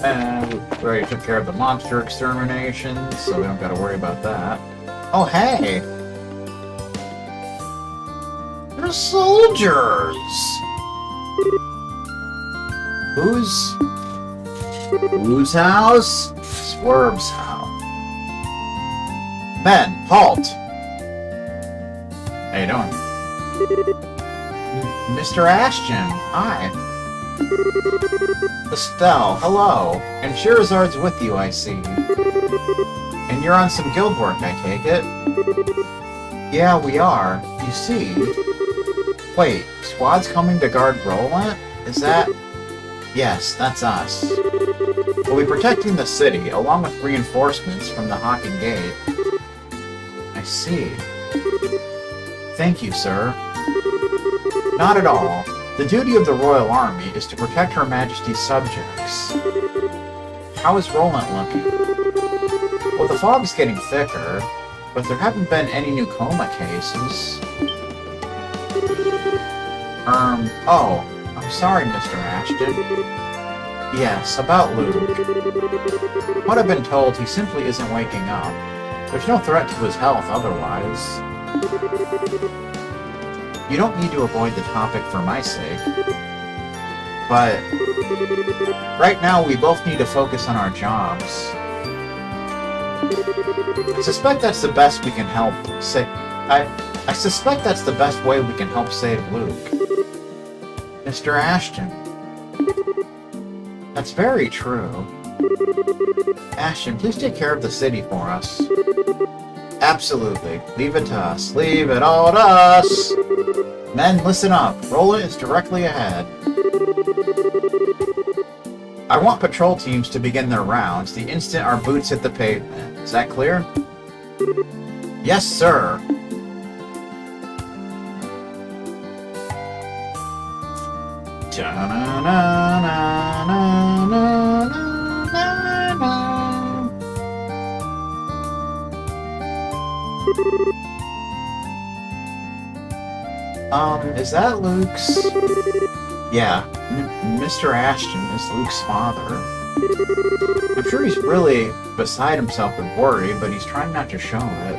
And we already took care of the monster extermination, so we don't gotta worry about that. Oh, hey! They're soldiers! Whose house? Swerve's house. Men, halt! How you doing? Mr. Ashton, hi. Estelle, hello. And Sherazard's with you, I see. And you're on some guild work, I take it? Yeah, we are. You see... Wait, squad's coming to guard Roland? Is that... Yes, that's us. We'll be protecting the city, along with reinforcements from the Hawking Gate. I see. Thank you, sir. Not at all. The duty of the Royal Army is to protect Her Majesty's subjects. How is Roland looking? Well, the fog's getting thicker, but there haven't been any new coma cases. Oh, I'm sorry, Mr. Ashton. Yes, about Luke. What I've been told, he simply isn't waking up. There's no threat to his health otherwise. You don't need to avoid the topic for my sake. But right now we both need to focus on our jobs. I suspect that's the best we can help save... I suspect that's the best way we can help save Luke. Mr. Ashton. That's very true. Ashton, please take care of the city for us. Absolutely. Leave it to us. Leave it all to us! Men, listen up. Roland is directly ahead. I want patrol teams to begin their rounds the instant our boots hit the pavement. Is that clear? Yes, sir. Is that Luke's? Yeah, Mr. Ashton is Luke's father. I'm sure he's really beside himself with worry, but he's trying not to show it.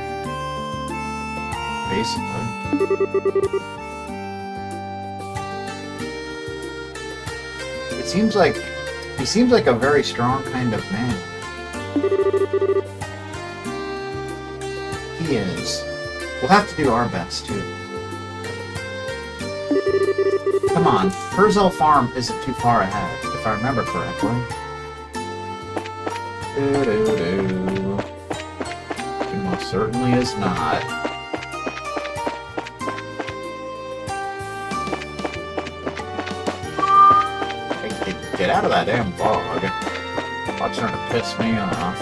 Basically. He seems like a very strong kind of man. He is. We'll have to do our best, too. Come on, Purzel Farm isn't too far ahead, if I remember correctly. It most certainly is not. Get out of that damn bog. Bog's starting to piss me off.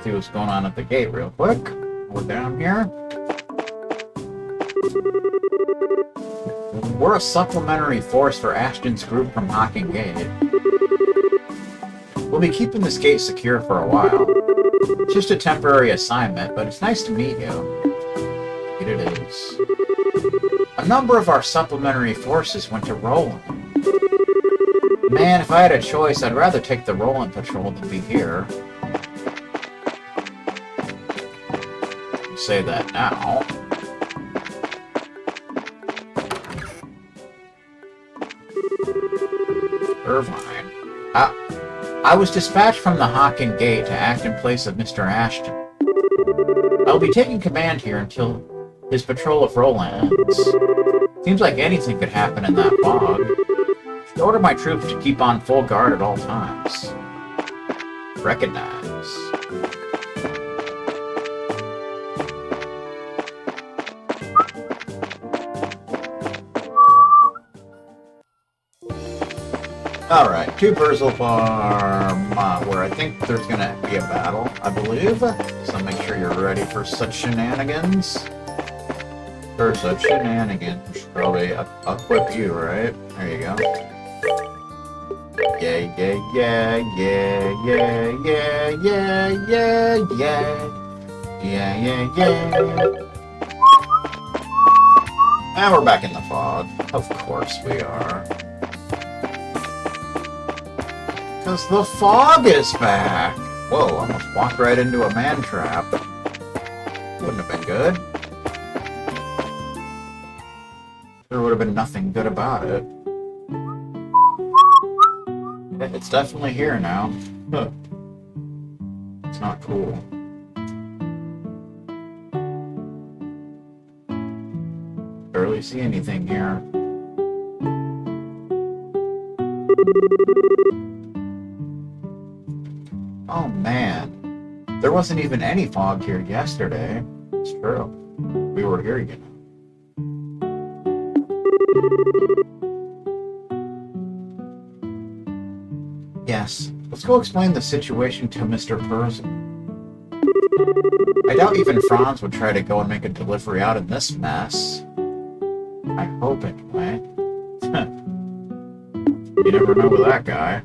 See what's going on at the gate real quick. We're down here. We're a supplementary force for Ashton's group from Hawking Gate. We'll be keeping this gate secure for a while. It's just a temporary assignment, but it's nice to meet you. It is. A number of our supplementary forces went to Roland. Man, if I had a choice, I'd rather take the Roland patrol than be here. You say that now. Irvine. I was dispatched from the Hawking Gate to act in place of Mr. Ashton. I'll be taking command here until his patrol of Roland ends. Seems like anything could happen in that fog. Should order my troops to keep on full guard at all times. Recognize. Alright, to Purzel Farm, where I think there's gonna be a battle, I believe. So make sure you're ready for such shenanigans. For such shenanigans. Probably equip you, right? There you go. Yeah, yeah, yeah, yeah, yeah, yeah, yeah, yeah, yeah. Yeah, yeah, yeah. And we're back in the fog. Of course we are. Because the fog is back! Whoa, I almost walked right into a man trap. Wouldn't have been good. There would have been nothing good about it. It's definitely here now. Huh. It's not cool. Barely see anything here. Oh man. There wasn't even any fog here yesterday. It's true. We were here, you know. Yes, let's go explain the situation to Mr. Purcell. I doubt even Franz would try to go and make a delivery out in this mess. I hope anyway. You never know with that guy.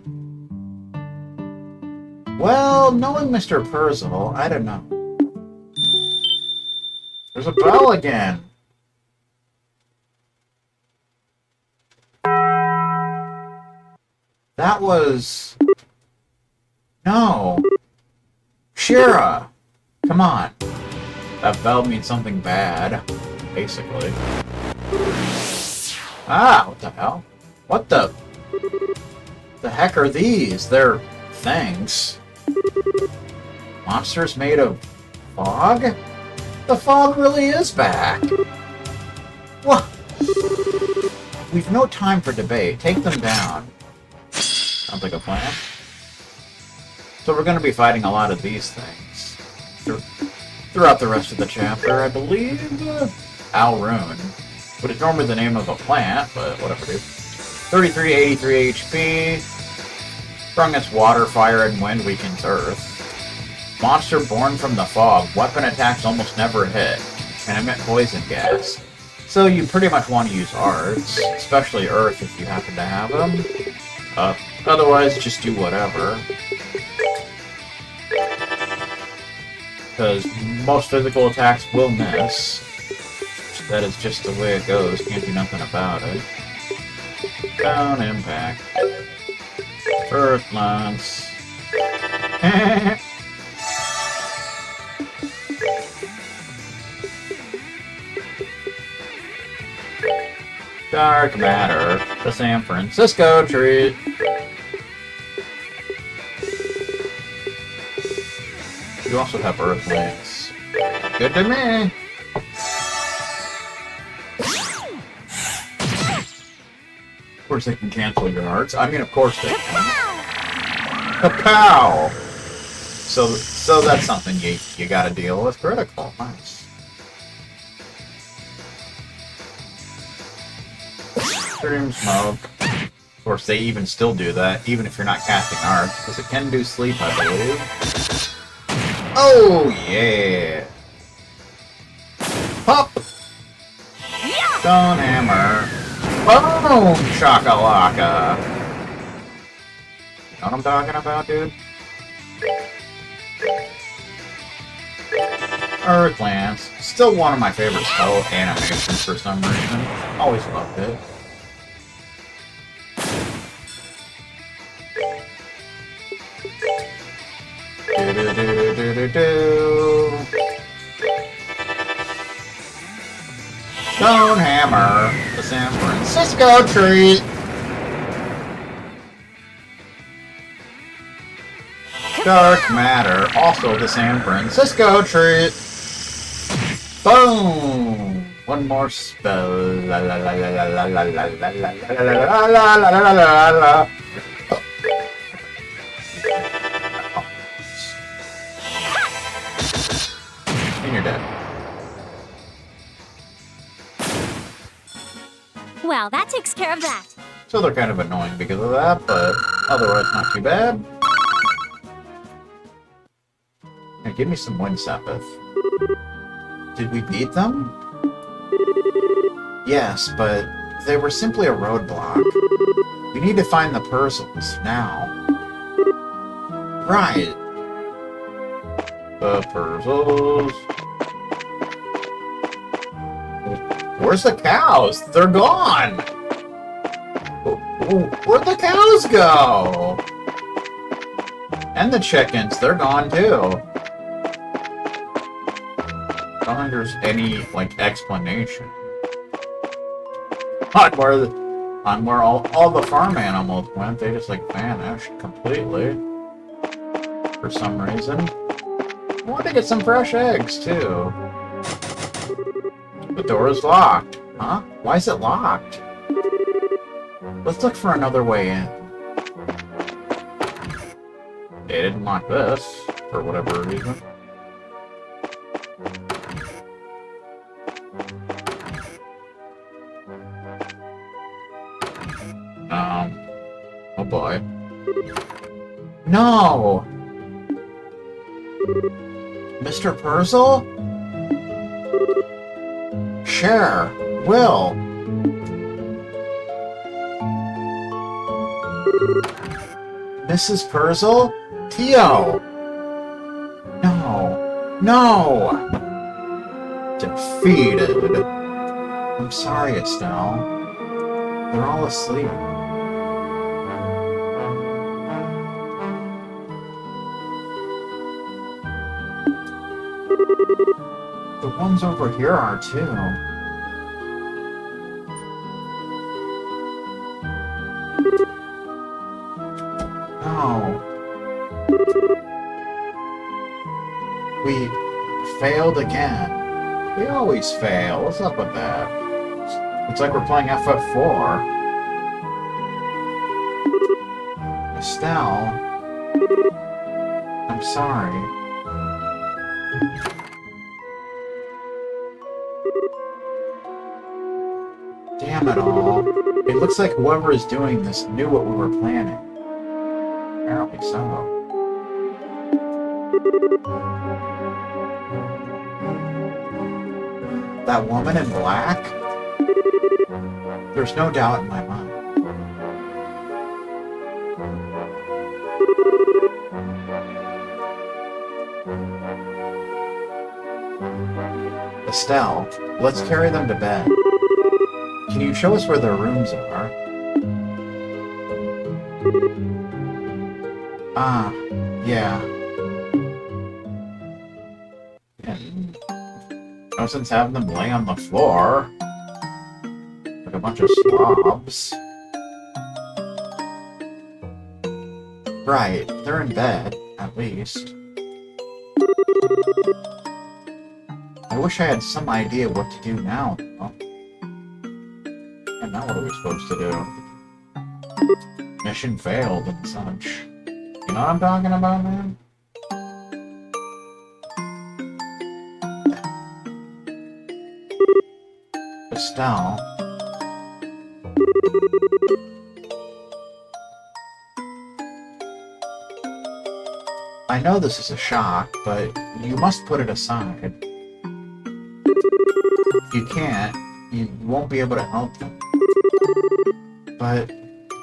Well, knowing Mr. Purcell, I don't know. There's a bell again! That was... No! Shira! Come on. That bell means something bad, basically. Ah, what the hell? What the heck are these? They're things. Monsters made of fog? The fog really is back! What? We've no time for debate. Take them down. Sounds like a plan. So we're going to be fighting a lot of these things throughout the rest of the chapter, I believe. Alrune, which is normally the name of a plant, but whatever, dude. 3383 HP. Strong as water, fire, and wind weakens earth. Monster born from the fog. Weapon attacks almost never hit. Can emit poison gas. So you pretty much want to use arts, especially earth if you happen to have them. Otherwise, just do whatever. Because most physical attacks will miss. That is just the way it goes. Can't do nothing about it. Down impact. Earth lance. Dark matter. The San Francisco treat. You also have Earth Lance. Good to me! Of course they can cancel your arts. I mean, of course they can. Kapow! So that's something you gotta deal with. Critical. Nice. Extreme smoke. Of course, they even still do that, even if you're not casting arts, because it can do sleep, I believe. Oh, yeah! Pop! Stone hammer. Boom! Shakalaka! You know what I'm talking about, dude? Earth Lance. Still one of my favorite spell animations for some reason. Always loved it. Stone hammer, the San Francisco treat. Dark matter, also the San Francisco treat. Boom! One more spell. La la la la la la la la la la la la la la la. And you're dead. Well, that takes care of that. So they're kind of annoying because of that, but otherwise not too bad. Hey, give me some Wind Sabbath. Did we beat them? Yes, but they were simply a roadblock. We need to find the Purcells now. Right. The Purcells. Where's the cows? They're gone! Where'd the cows go? And the chickens, they're gone too. I don't think there's any, like, explanation on where all the farm animals went. They just, like, vanished completely. For some reason. I want to get some fresh eggs, too. The door is locked. Huh? Why is it locked? Let's look for another way in. They didn't lock this, for whatever reason. Oh boy. No! Mr. Purcell? Cher, Will. Mrs. Purcell? Tio! No. No! Defeated. I'm sorry, Estelle. They're all asleep. The ones over here are too. No. We failed again. We always fail. What's up with that? It's like we're playing FF4. Estelle. I'm sorry. Damn it all. It looks like whoever is doing this knew what we were planning. Apparently so. That woman in black? There's no doubt in my mind. Estelle, let's carry them to bed. Can you show us where their rooms are? Ah, yeah. And no sense having them lay on the floor like a bunch of slobs. Right, they're in bed, at least. I wish I had some idea what to do now, though. And now what are we supposed to do? Mission failed and such. You know what I'm talking about, man? Estelle. I know this is a shock, but you must put it aside. If you can't, you won't be able to help them. But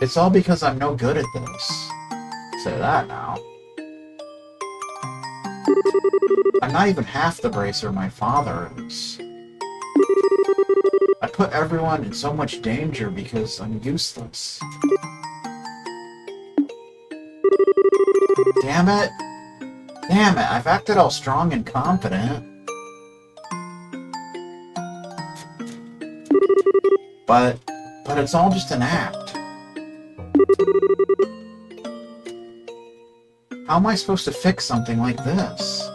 it's all because I'm no good at this. Say that now. I'm not even half the bracer my father is. I put everyone in so much danger because I'm useless. Damn it! Damn it, I've acted all strong and confident. But it's all just an act. How am I supposed to fix something like this?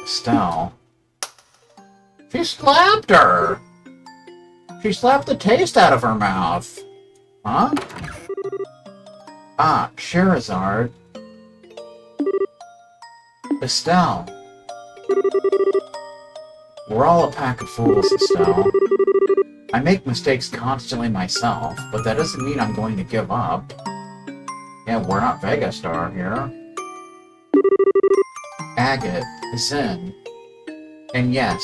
Estelle. She slapped her! She slapped the taste out of her mouth. Huh? Ah, Scheherazade. Estelle. We're all a pack of fools, Estelle. I make mistakes constantly myself, but that doesn't mean I'm going to give up. Yeah, we're not Vegastar here. Agate, Zen, and yes,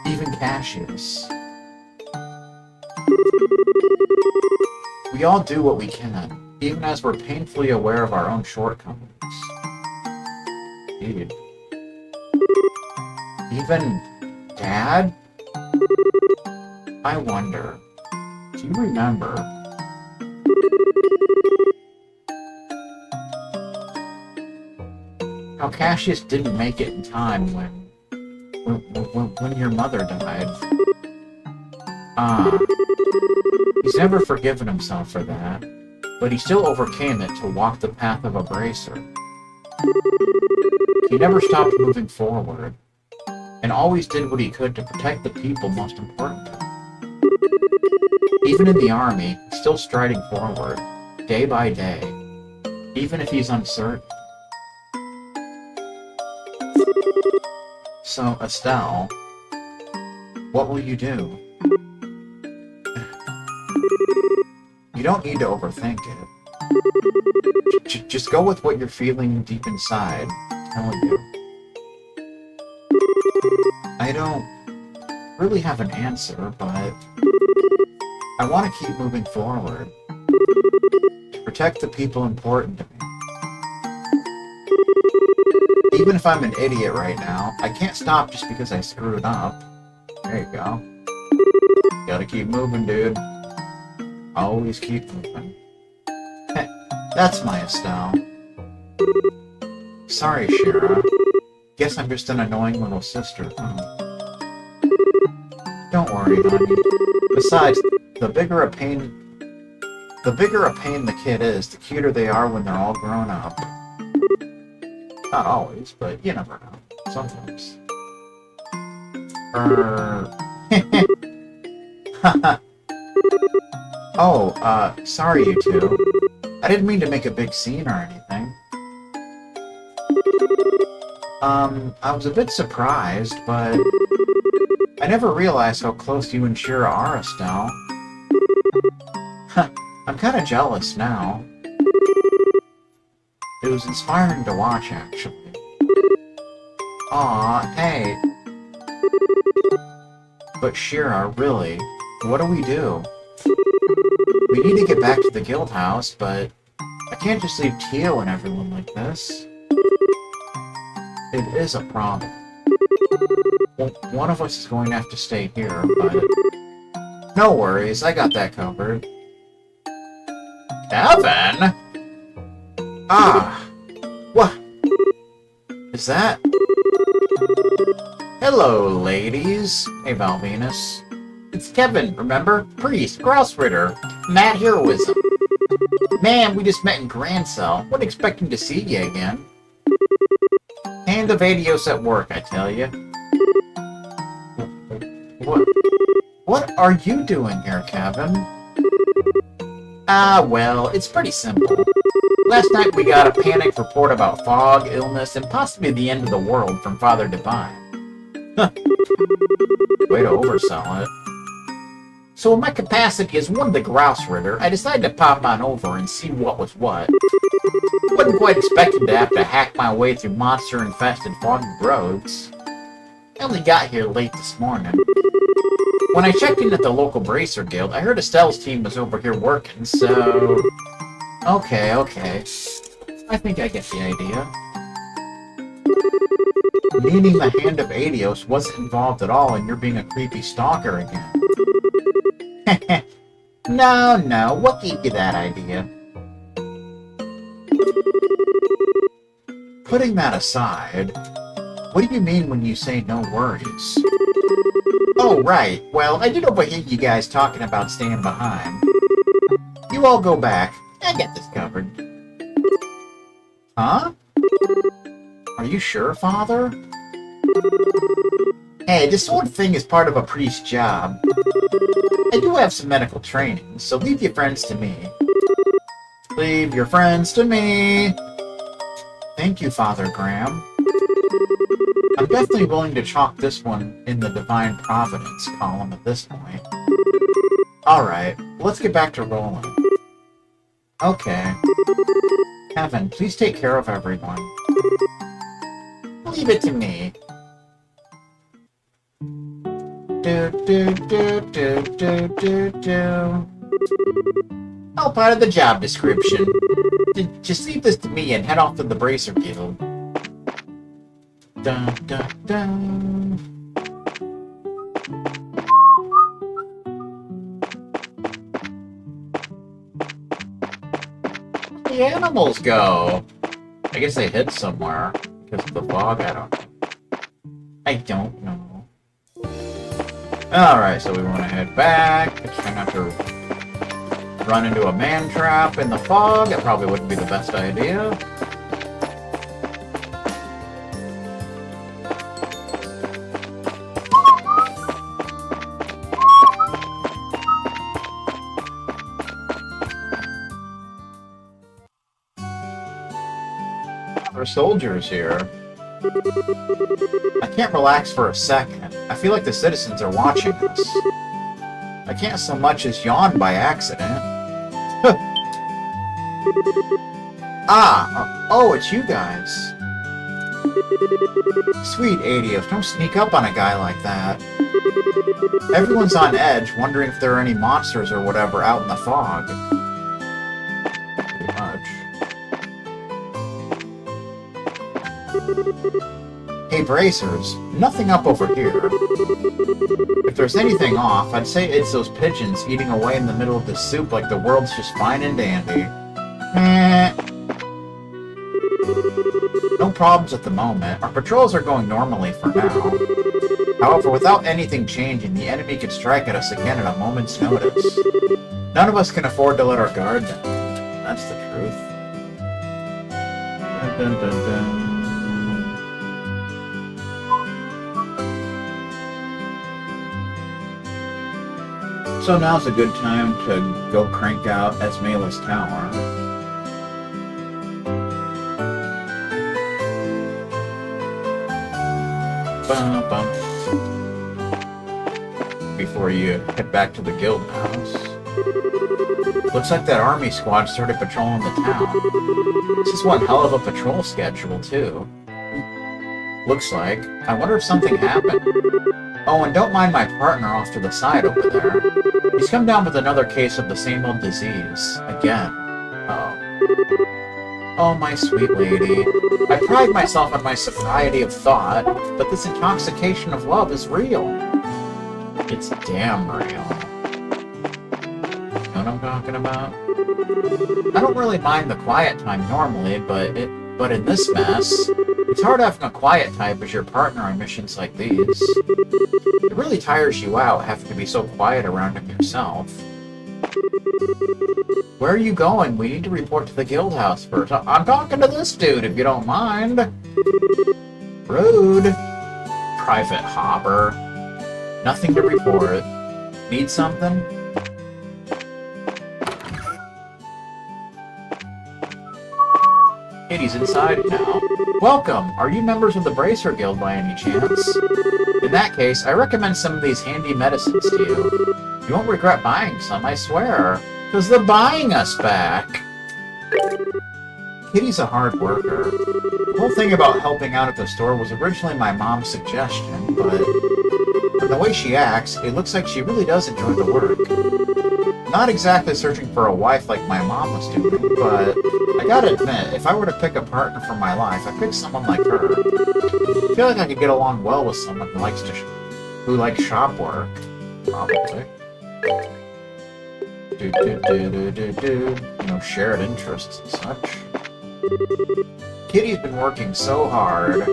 even Cassius. We all do what we can. even as we're painfully aware of our own shortcomings. Indeed. Even Dad? I wonder, do you remember how Cassius didn't make it in time when your mother died? He's never forgiven himself for that, but he still overcame it to walk the path of a bracer. He never stopped moving forward, and always did what he could to protect the people most important to him. Even in the army, he's still striding forward, day by day, even if he's uncertain. So, Estelle, what will you do? You don't need to overthink it. Just go with what you're feeling deep inside, telling you. I don't really have an answer, but I want to keep moving forward to protect the people important to me. Even if I'm an idiot right now, I can't stop just because I screwed up. There you go. Gotta keep moving, dude. Always keep moving. Heh, that's my Estelle. Sorry, Shira. Guess I'm just an annoying little sister, huh? Don't worry, honey. Besides, the bigger a pain the kid is, the cuter they are when they're all grown up. Not always, but you never know. Sometimes. Oh, sorry you two. I didn't mean to make a big scene or anything. I was a bit surprised, but I never realized how close you and Shira are, Estelle. I'm kinda jealous now. It was inspiring to watch, actually. Aw, hey. But Shira, really, what do we do? We need to get back to the guild house, but I can't just leave Tio and everyone like this. It is a problem. Well, one of us is going to have to stay here, but no worries, I got that covered. Kevin? Ah, what? Is that? Hello, ladies. Hey, Valvinus. It's Kevin, remember? Priest, Grousritter, Mad Heroism. Man, we just met in Grand Cell. Wasn't expecting to see you again. Hand of Adios at work, I tell you. What are you doing here, Kevin? Well, it's pretty simple. Last night we got a panicked report about fog, illness, and possibly the end of the world from Father Divine. Way to oversell it. So in my capacity as one of the Grouse Ritter, I decided to pop on over and see what was what. Wasn't quite expecting to have to hack my way through monster-infested foggy roads. I only got here late this morning. When I checked in at the local Bracer Guild, I heard Estelle's team was over here working, so... Okay. I think I get the idea. Meaning the Hand of Adios wasn't involved at all and you're being a creepy stalker again. No, what gave you that idea? Putting that aside, what do you mean when you say no worries? Oh, right. Well, I did overhear you guys talking about staying behind. You all go back. I got this covered. Huh? Are you sure, Father? Hey, this sort of thing is part of a priest's job. I do have some medical training, so leave your friends to me. Leave your friends to me! Thank you, Father Graham. I'm definitely willing to chalk this one in the Divine Providence column at this point. Alright, let's get back to rolling. Okay. Kevin, please take care of everyone. Leave it to me. help out of the job description. Just leave this to me and head off to the Bracer Guild. Dun, dun, dun. Where'd the animals go? I guess they hid somewhere because of the fog. I don't know. Alright, so we want to head back. Try not to run into a man trap in the fog. That probably wouldn't be the best idea. There are soldiers here. I can't relax for a second. I feel like the citizens are watching us. I can't so much as yawn by accident. Oh, it's you guys. Sweet 80th, don't sneak up on a guy like that. Everyone's on edge, wondering if there are any monsters or whatever out in the fog. Pretty much. Hey, Bracers, nothing up over here. If there's anything off, I'd say it's those pigeons eating away in the middle of the soup like the world's just fine and dandy. Meh. No problems at the moment. Our patrols are going normally for now. However, without anything changing, the enemy could strike at us again at a moment's notice. None of us can afford to let our guard down. That's the truth. Dun, dun, dun, dun. So now's a good time to go crank out Esmela's tower. Bum, bum. Before you head back to the guild house. Looks like that army squad started patrolling the town. This is one hell of a patrol schedule, too. Looks like. I wonder if something happened. Oh, and don't mind my partner off to the side over there. He's come down with another case of the same old disease. Again. Oh. Oh, my sweet lady. I pride myself on my sobriety of thought, but this intoxication of love is real. It's damn real. Know what I'm talking about? I don't really mind the quiet time normally, but in this mess, it's hard having a quiet type as your partner on missions like these. It really tires you out having to be so quiet around him yourself. Where are you going? We need to report to the guild house first. I'm talking to this dude, if you don't mind. Rude. Private hopper. Nothing to report. Need something? Katie's inside now. Welcome! Are you members of the Bracer Guild by any chance? In that case, I recommend some of these handy medicines to you. You won't regret buying some, I swear. Because they're buying us back! Kitty's a hard worker. The whole thing about helping out at the store was originally my mom's suggestion, but from the way she acts, it looks like she really does enjoy the work. Not exactly searching for a wife like my mom was doing, but I gotta admit, if I were to pick a partner for my life, I'd pick someone like her. I feel like I could get along well with someone who likes shop work. Probably. No shared interests and such. Kitty's been working so hard.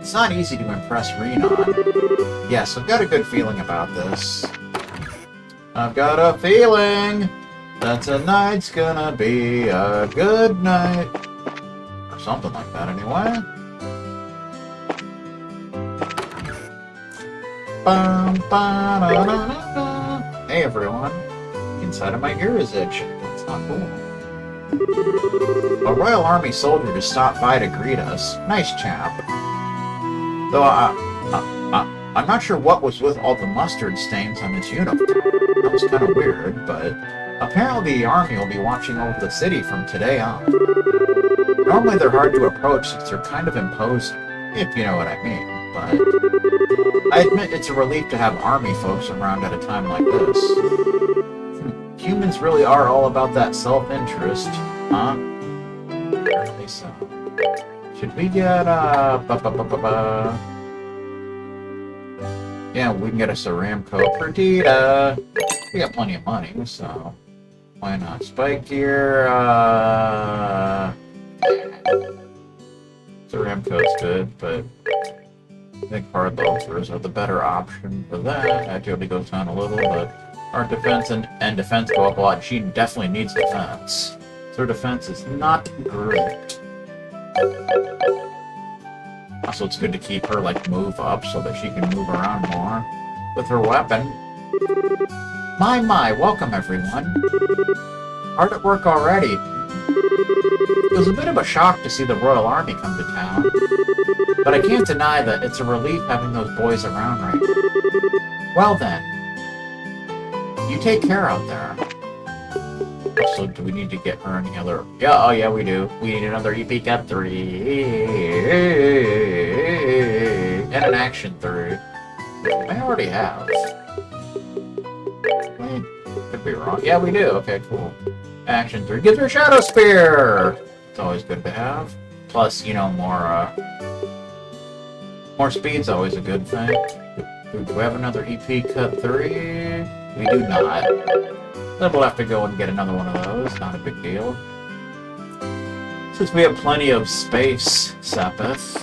It's not easy to impress Renan. Yes, I've got a good feeling about this. I've got a feeling that tonight's gonna be a good night. Or something like that, anyway. Hey, everyone. The inside of my ear is itching. That's not cool. A Royal Army soldier just stopped by to greet us. Nice chap. Though I'm not sure what was with all the mustard stains on his uniform. That was kind of weird, but apparently the army will be watching over the city from today on. Normally they're hard to approach since they're kind of imposing, if you know what I mean, but I admit it's a relief to have army folks around at a time like this. Humans humans really are all about that self-interest, huh? Apparently so. Should we get, yeah, we can get us a Ramco Perdita. We got plenty of money, so why not? Spike gear, the Ramco's good, but I think hard loafers are the better option for that. Agility goes down a little, but our defense and defense go up a lot. She definitely needs defense. So her defense is not great. Also, it's good to keep her, like, move up so that she can move around more with her weapon. My, welcome everyone. Hard at work already. It was a bit of a shock to see the Royal Army come to town, but I can't deny that it's a relief having those boys around right now. Well then, you take care out there. Also, do we need to get her any other... Yeah, oh yeah, we do. We need another EP Cat 3. And an Action 3. I already have. Wait, could be wrong. Yeah, we do. Okay, cool. Action 3. Gives her a Shadow Spear! It's always good to have. Plus, you know, more speed's always a good thing. Do we have another EP Cut 3? We do not. Then we'll have to go and get another one of those. Not a big deal. Since we have plenty of space, Sepith.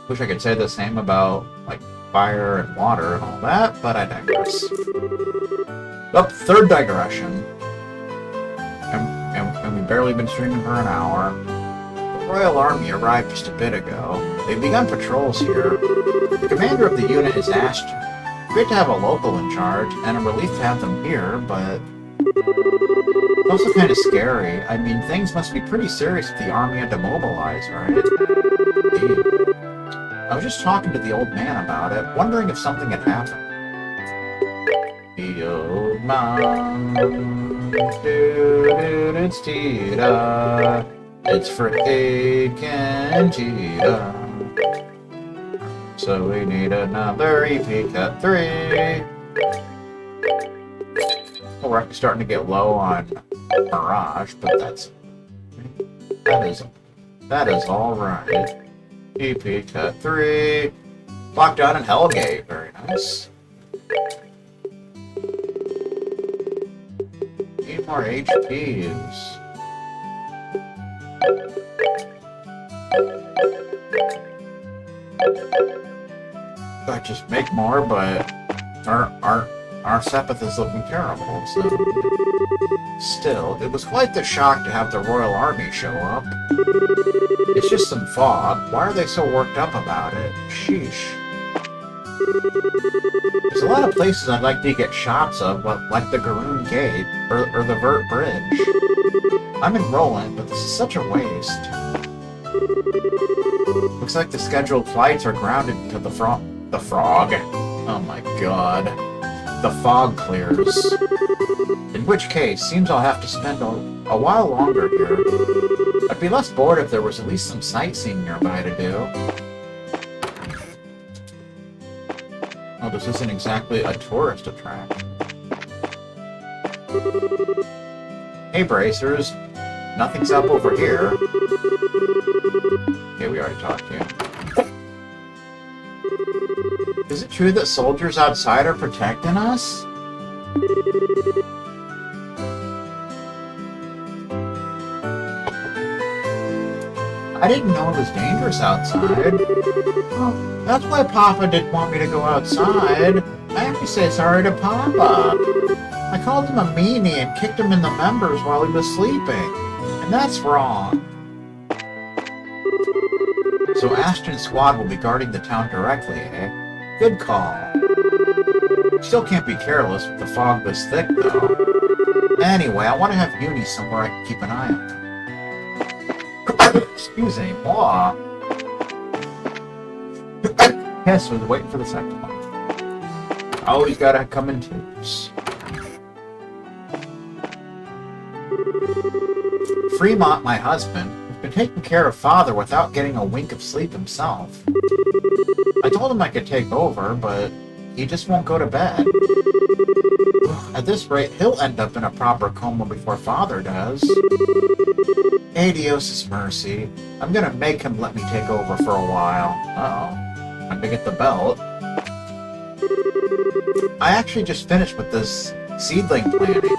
Wish I could say the same about, like, fire and water and all that, but I digress. Oh, third digression. And we've barely been streaming for an hour. The Royal Army arrived just a bit ago. They've begun patrols here. The commander of the unit is Ashton. Great to have a local in charge, and a relief to have them here, but it's also kind of scary. I mean, things must be pretty serious if the army had to mobilize, right? Indeed. I was just talking to the old man about it, wondering if something had happened. The old man, it's Tita. It's freaking Tita. So we need another EP Cut 3. Oh, we're starting to get low on Mirage, but that is all right. EP Cut 3. Lockdown and Hellgate, very nice. Need more HPs. I just make more, but our Sepith is looking terrible, so... Still, it was quite the shock to have the Royal Army show up. It's just some fog. Why are they so worked up about it? Sheesh. There's a lot of places I'd like to get shots of, like the Garoon Gate, or the Vert Bridge. I'm in Roland, but this is such a waste. Looks like the scheduled flights are grounded until the frog. Oh my god. The fog clears. In which case, seems I'll have to spend a while longer here. I'd be less bored if there was at least some sightseeing nearby to do. Oh, this isn't exactly a tourist attraction. Hey, Bracers. Nothing's up over here. Okay, we already talked to you. Is it true that soldiers outside are protecting us? I didn't know it was dangerous outside. Oh, that's why Papa didn't want me to go outside. I have to say sorry to Papa. I called him a meanie and kicked him in the members while he was sleeping. And that's wrong. So Ashton's squad will be guarding the town directly, eh? Good call. Still can't be careless with the fog this thick, though. Anyway, I want to have Uni somewhere I can keep an eye on. Excusez-moi. Yes, I was waiting for the second one. Always gotta come in twos. Fremont, my husband, has been taking care of Father without getting a wink of sleep himself. I told him I could take over, but he just won't go to bed. At this rate, he'll end up in a proper coma before Father does. Adios' mercy. I'm gonna make him let me take over for a while. Uh-oh. Time to get the belt. I actually just finished with this seedling planting.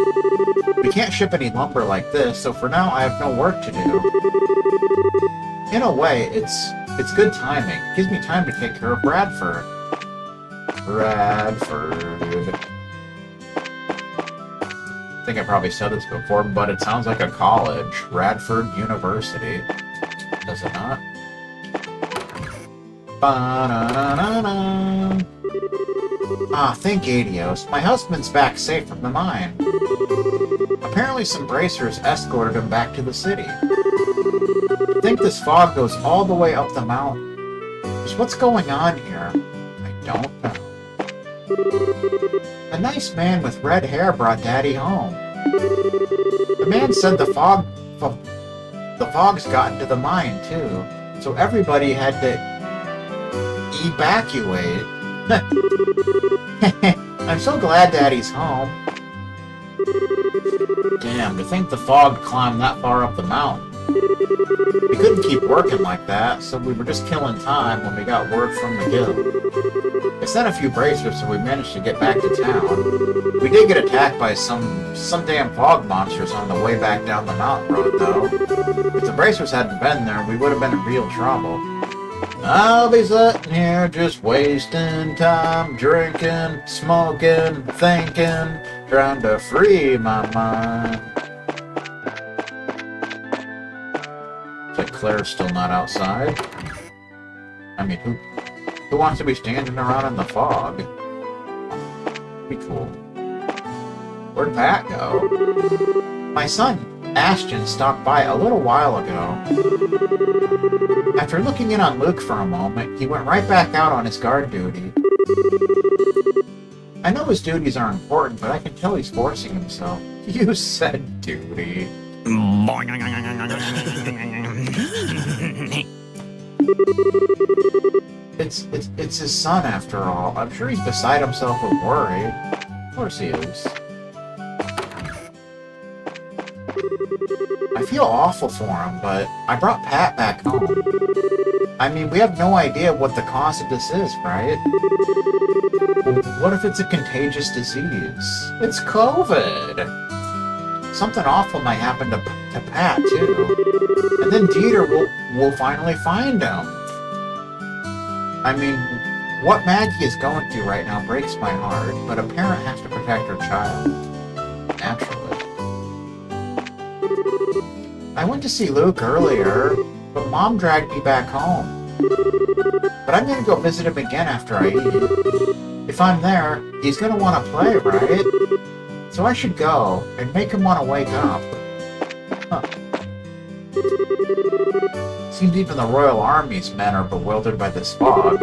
We can't ship any lumber like this, so for now I have no work to do. In a way, it's good timing. It gives me time to take care of Bradford. Bradford. I think I probably said this before, but it sounds like a college. Radford University. Does it not? Ba-na-na-na-na. Ah, thank Adios. My husband's back safe from the mine. Apparently some bracers escorted him back to the city. I think this fog goes all the way up the mountain. Just what's going on here? I don't know. A nice man with red hair brought Daddy home. The man said the fog's got into the mine too, so everybody had to evacuate. I'm so glad Daddy's home. Damn, to think the fog climbed that far up the mountain. We couldn't keep working like that, so we were just killing time when we got word from the guild. They sent a few bracers, so we managed to get back to town. We did get attacked by some damn fog monsters on the way back down the mountain road, though. If the bracers hadn't been there, we would have been in real trouble. I'll be sitting here just wasting time, drinking, smoking, thinking, trying to free my mind. It's like Claire's still not outside. I mean, who wants to be standing around in the fog? Be cool. Where'd Pat go? My son, Ashton, stopped by a little while ago. After looking in on Luke for a moment, he went right back out on his guard duty. I know his duties are important, but I can tell he's forcing himself. You said duty. It's his son, after all. I'm sure he's beside himself with worry. Of course he is. I feel awful for him, but I brought Pat back home. I mean, we have no idea what the cause of this is, right? What if it's a contagious disease? It's COVID! Something awful might happen to Pat, too. And then Dieter will finally find him. I mean, what Maggie is going through right now breaks my heart, but a parent has to protect her child. Naturally. I went to see Luke earlier, but Mom dragged me back home. But I'm gonna go visit him again after I eat. If I'm there, he's gonna want to play, right? So I should go and make him want to wake up. Huh. Seems even the Royal Army's men are bewildered by this fog.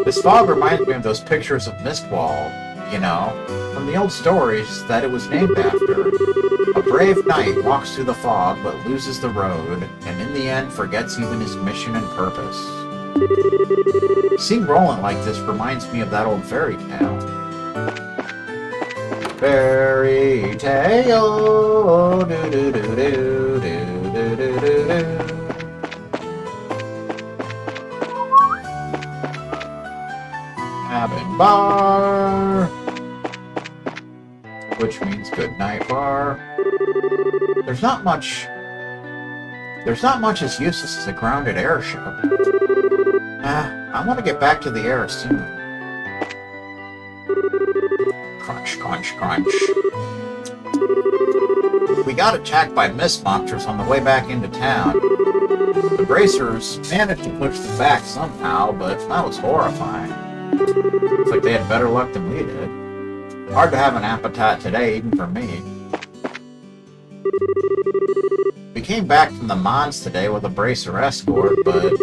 This fog reminds me of those pictures of Mistwall, you know, from the old stories that it was named after. A brave knight walks through the fog but loses the road, and in the end forgets even his mission and purpose. Seeing Roland like this reminds me of that old fairy tale. Fairy tale, do do do do do do do do do. Cabin bar, which means good night bar. There's not much as useless as a grounded airship. I want to get back to the air soon. Crunch, crunch, crunch. We got attacked by mist monsters on the way back into town. The bracers managed to push them back somehow, but that was horrifying. Looks like they had better luck than we did. Hard to have an appetite today, even for me. We came back from the mines today with a bracer escort, but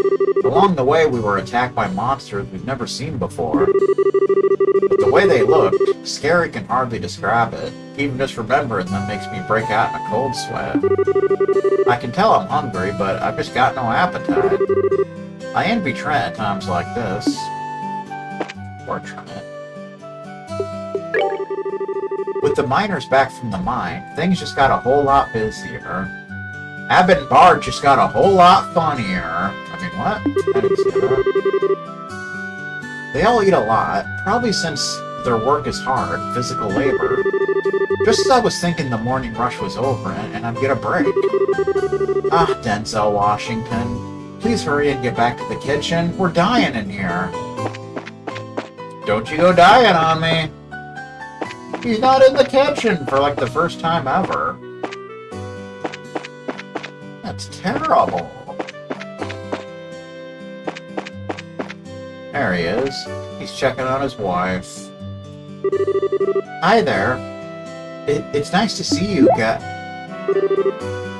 along the way we were attacked by monsters we've never seen before. But the way they looked, scary can hardly describe it. Even just remembering them makes me break out in a cold sweat. I can tell I'm hungry, but I've just got no appetite. I envy Trent at times like this. Poor Trent. With the miners back from the mine, things just got a whole lot busier. Abbott and Bard just got a whole lot funnier. I mean, what? I didn't see that. They all eat a lot, probably since their work is hard, physical labor. Just as I was thinking the morning rush was over and I'd get a break. Ah, Denzel Washington. Please hurry and get back to the kitchen. We're dying in here. Don't you go dying on me. He's not in the kitchen for like the first time ever. That's terrible. There he is. He's checking on his wife. Hi there. It's nice to see you,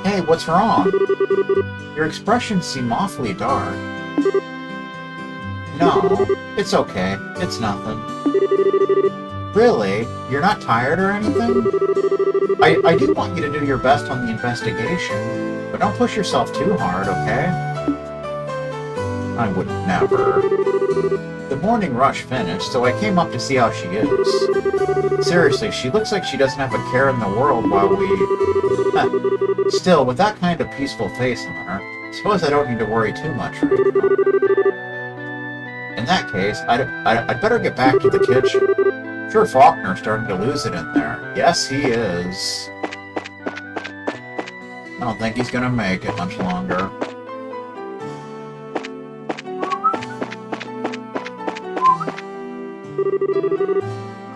Hey, what's wrong? Your expressions seem awfully dark. No, it's okay. It's nothing. Really? You're not tired or anything? I do want you to do your best on the investigation, but don't push yourself too hard, okay? I would never. The morning rush finished, so I came up to see how she is. Seriously, she looks like she doesn't have a care in the world while we... Still, with that kind of peaceful face on her, suppose I don't need to worry too much right now. In that case, I'd better get back to the kitchen. Sure, Faulkner's starting to lose it in there. Yes, he is. I don't think he's gonna make it much longer.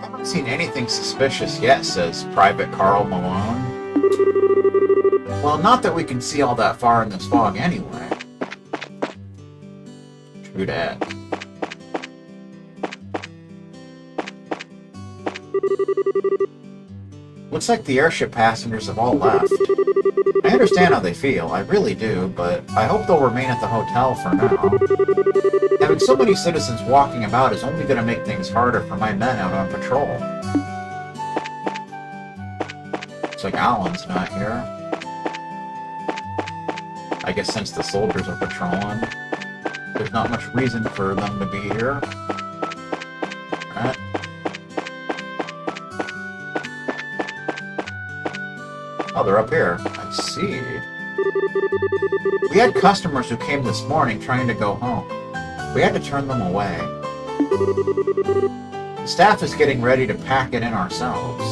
I haven't seen anything suspicious yet, says Private Carl Malone. Well, not that we can see all that far in this fog anyway. True that. Looks like the airship passengers have all left. I understand how they feel, I really do, but I hope they'll remain at the hotel for now. Having so many citizens walking about is only going to make things harder for my men out on patrol. Looks like Alan's not here. I guess since the soldiers are patrolling, there's not much reason for them to be here. Right? Oh, they're up here. I see. We had customers who came this morning trying to go home. We had to turn them away. The staff is getting ready to pack it in ourselves.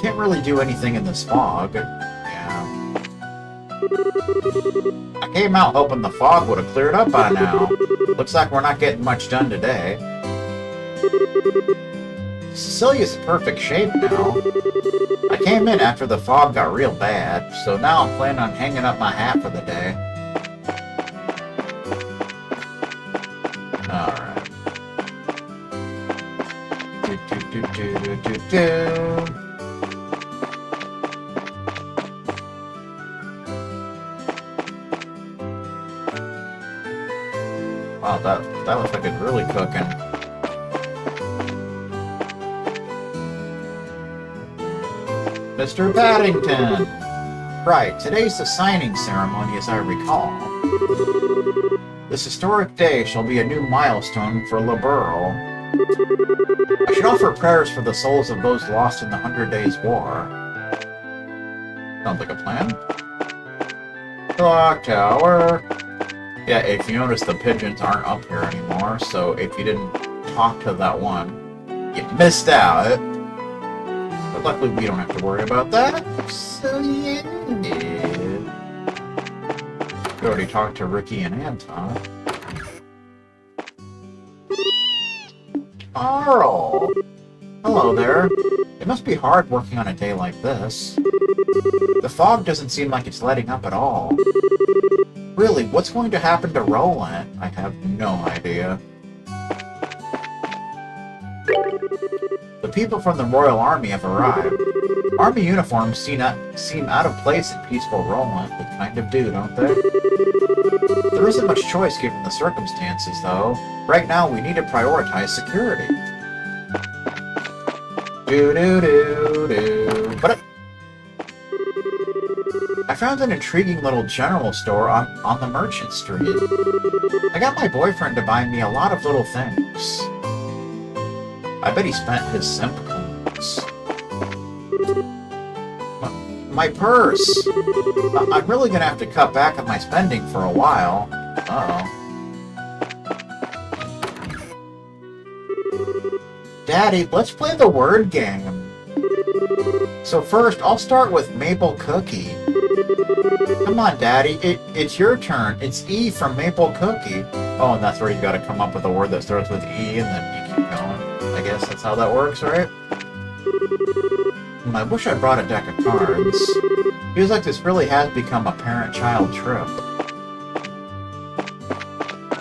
Can't really do anything in this fog. Yeah. I came out hoping the fog would have cleared up by now. Looks like we're not getting much done today. Cecilia's in perfect shape now. I came in after the fog got real bad, so now I'm planning on hanging up my hat for the day. Alright. Wow, that looks like it's really cooking. Mr. Paddington! Right, today's the signing ceremony as I recall. This historic day shall be a new milestone for Liberl. I should offer prayers for the souls of those lost in the 100 Days' War. Sounds like a plan. Clock tower! Yeah, if you notice, the pigeons aren't up here anymore, so if you didn't talk to that one, you missed out. But luckily we don't have to worry about that, so yeah. We already talked to Ricky and Anton. Carl! Hello there. It must be hard working on a day like this. The fog doesn't seem like it's letting up at all. Really, what's going to happen to Roland? I have no idea. The people from the Royal Army have arrived. Army uniforms seem out of place in peaceful Roland. They kind of do, don't they? There isn't much choice given the circumstances, though. Right now, we need to prioritize security. But I found an intriguing little general store on the Merchant Street. I got my boyfriend to buy me a lot of little things. I bet he spent his simp coins. My purse! I'm really gonna have to cut back on my spending for a while. Uh-oh. Daddy, let's play the word game. So first, I'll start with Maple Cookie. Come on, Daddy. It's your turn. It's E from Maple Cookie. Oh, and that's where you gotta come up with a word that starts with E and then you keep going. I guess that's how that works, right? I wish I brought a deck of cards. Feels like this really has become a parent-child trip.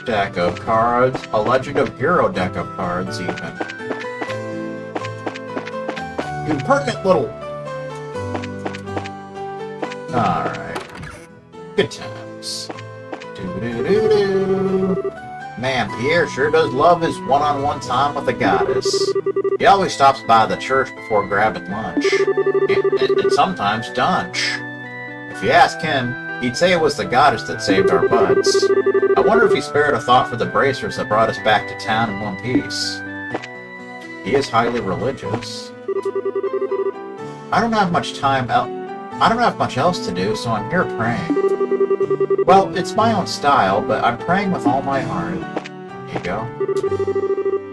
Deck of cards. A Legend of Hero deck of cards, even. You impertinent little... Alright. Good times. Doo-doo-doo-doo. Man, Pierre sure does love his one-on-one time with the goddess. He always stops by the church before grabbing lunch. And sometimes dunch. If you ask him, he'd say it was the goddess that saved our butts. I wonder if he spared a thought for the bracers that brought us back to town in one piece. He is highly religious. I don't have much else to do, so I'm here praying. Well, it's my own style, but I'm praying with all my heart. There you go.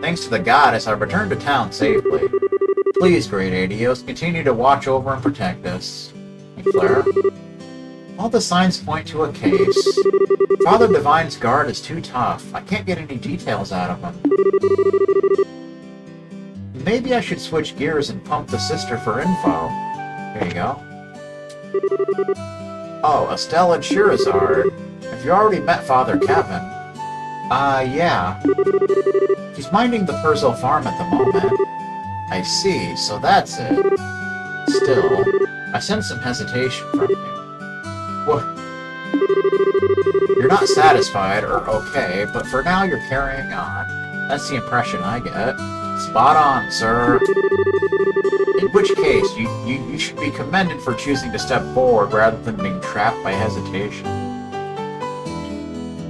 Thanks to the goddess, I've returned to town safely. Please, great Adios, continue to watch over and protect us. Hey, Clara? All the signs point to a case. Father Divine's guard is too tough. I can't get any details out of him. Maybe I should switch gears and pump the sister for info. There you go. Oh, Estelle and Shirazard. Have you already met Father Kevin? Yeah. He's minding the Purzel farm at the moment. I see, so that's it. Still, I sense some hesitation from you. What? You're not satisfied or okay, but for now you're carrying on. That's the impression I get. Spot on, sir. In which case, you should be commended for choosing to step forward rather than being trapped by hesitation.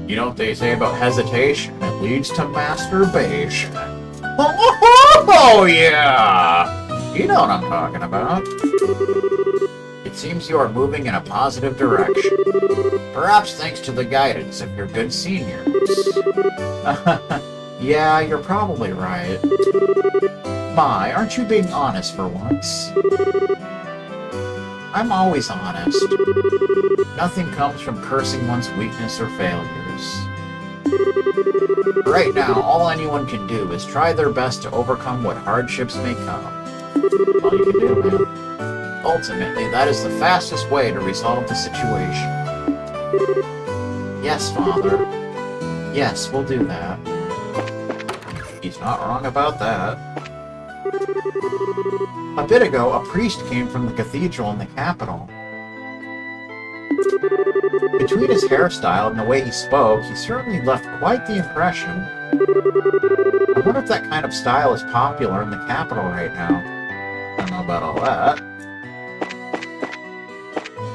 You know what they say about hesitation? It leads to masturbation. Oh yeah! You know what I'm talking about. It seems you are moving in a positive direction. Perhaps thanks to the guidance of your good seniors. Yeah, you're probably right. My, aren't you being honest for once? I'm always honest. Nothing comes from cursing one's weakness or failures. Right now, all anyone can do is try their best to overcome what hardships may come. All you can do, man. Ultimately, that is the fastest way to resolve the situation. Yes, Father. Yes, we'll do that. He's not wrong about that. A bit ago, a priest came from the cathedral in the capital. Between his hairstyle and the way he spoke, he certainly left quite the impression. I wonder if that kind of style is popular in the capital right now. I don't know about all that.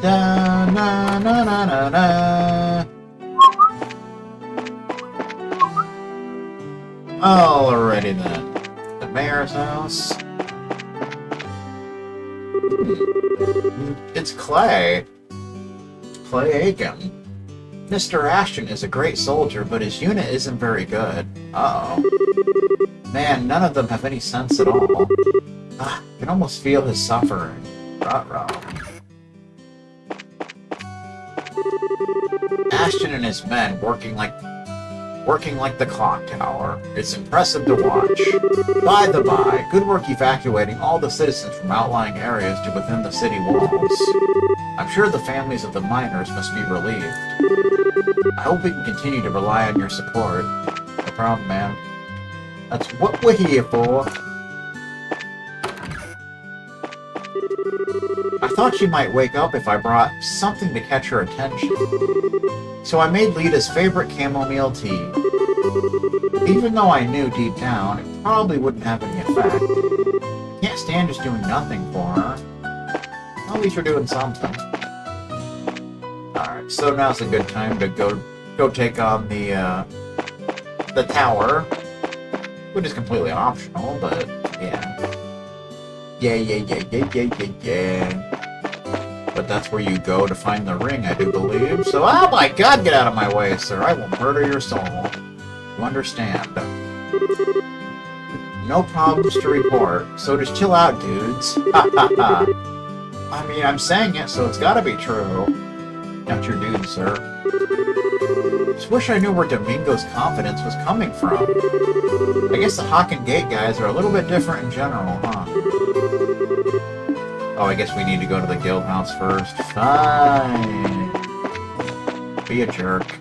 Da na na na na na. Alrighty then. The mayor's house. It's Clay. Clay Aiken. Mr. Ashton is a great soldier, but his unit isn't very good. Uh-oh. Man, none of them have any sense at all. I can almost feel his suffering. Ruh-roh. Ashton and his men working like the clock tower. It's impressive to watch. By the by, good work evacuating all the citizens from outlying areas to within the city walls. I'm sure the families of the miners must be relieved. I hope we can continue to rely on your support. No problem, man. That's what we're here for. I thought she might wake up if I brought something to catch her attention. So I made Lita's favorite chamomile tea. Even though I knew deep down it probably wouldn't have any effect. I can't stand just doing nothing for her. At least we're doing something. Alright, so now's a good time to go take on the tower. Which is completely optional, but Yeah. Yeah. But that's where you go to find the ring, I do believe. So, oh my god, get out of my way, sir. I will murder your soul. You understand? No problems to report, so just chill out, dudes. Ha ha ha. I mean, I'm saying it, so it's gotta be true. Not your dude, sir. Just wish I knew where Domingo's confidence was coming from. I guess the Hawk and Gate guys are a little bit different in general, huh? Oh, I guess we need to go to the guild house first. Fine. Be a jerk.